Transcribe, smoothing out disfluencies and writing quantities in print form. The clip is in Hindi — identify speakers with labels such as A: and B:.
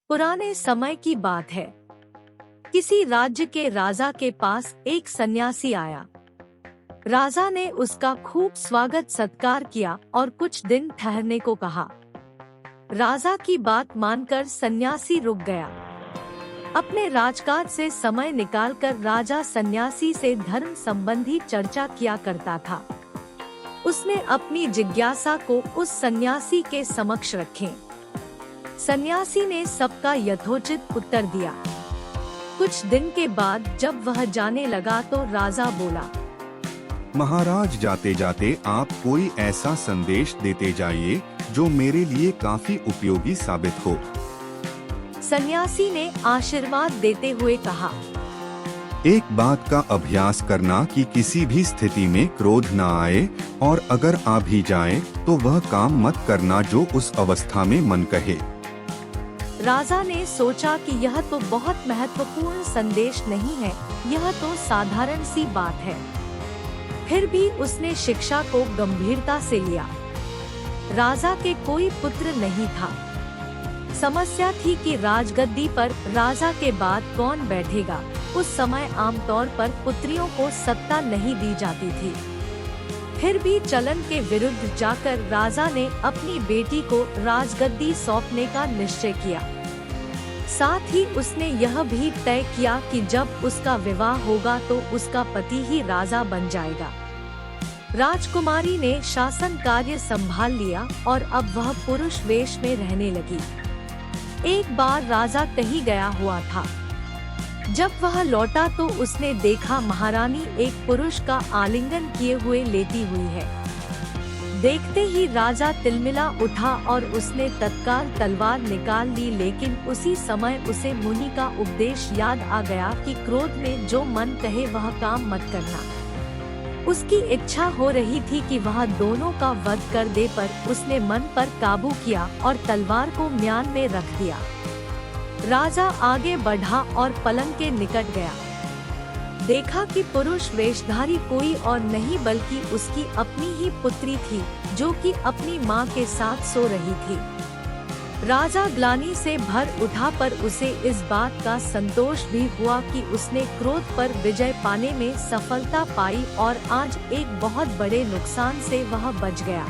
A: पुराने समय की बात है। किसी राज्य के राजा के पास एक सन्यासी आया। राजा ने उसका खूब स्वागत सत्कार किया और कुछ दिन ठहरने को कहा। राजा की बात मानकर सन्यासी रुक गया। अपने राजकाज से समय निकालकर राजा सन्यासी से धर्म संबंधी चर्चा किया करता था। उसने अपनी जिज्ञासा को उस सन्यासी के समक्ष रखे। सन्यासी ने सबका यथोचित उत्तर दिया। कुछ दिन के बाद जब वह जाने लगा तो राजा बोला,
B: महाराज, जाते जाते आप कोई ऐसा संदेश देते जाइए जो मेरे लिए काफी उपयोगी साबित हो।
A: सन्यासी ने आशीर्वाद देते हुए कहा,
B: एक बात का अभ्यास करना कि किसी भी स्थिति में क्रोध न आए, और अगर आ भी जाए तो वह काम मत करना जो उस अवस्था में मन कहे।
A: राजा ने सोचा कि यह तो बहुत महत्वपूर्ण संदेश नहीं है, यह तो साधारण सी बात है। फिर भी उसने शिक्षा को गंभीरता से लिया। राजा के कोई पुत्र नहीं था। समस्या थी कि राजगद्दी पर राजा के बाद कौन बैठेगा। उस समय आमतौर पर पुत्रियों को सत्ता नहीं दी जाती थी। फिर भी चलन के विरुद्ध जाकर राजा ने अपनी बेटी को राजगद्दी सौंपने का निश्चय किया। साथ ही उसने यह भी तय किया कि जब उसका विवाह होगा तो उसका पति ही राजा बन जाएगा। राजकुमारी ने शासन कार्य संभाल लिया और अब वह पुरुष वेश में रहने लगी। एक बार राजा कहीं गया हुआ था। जब वह लौटा तो उसने देखा महारानी एक पुरुष का आलिंगन किए हुए लेटी हुई है। देखते ही राजा तिलमिला उठा और उसने तत्काल तलवार निकाल ली, लेकिन उसी समय उसे मुनि का उपदेश याद आ गया कि क्रोध में जो मन कहे वह काम मत करना। उसकी इच्छा हो रही थी कि वह दोनों का वध कर दे, पर उसने मन पर काबू किया और तलवार को म्यान में रख दिया। राजा आगे बढ़ा और पलंग के निकट गया। देखा कि पुरुष वेशधारी कोई और नहीं बल्कि उसकी अपनी ही पुत्री थी, जो कि अपनी माँ के साथ सो रही थी। राजा ग्लानि से भर उठा, पर उसे इस बात का संतोष भी हुआ कि उसने क्रोध पर विजय पाने में सफलता पाई और आज एक बहुत बड़े नुकसान से वह बच गया।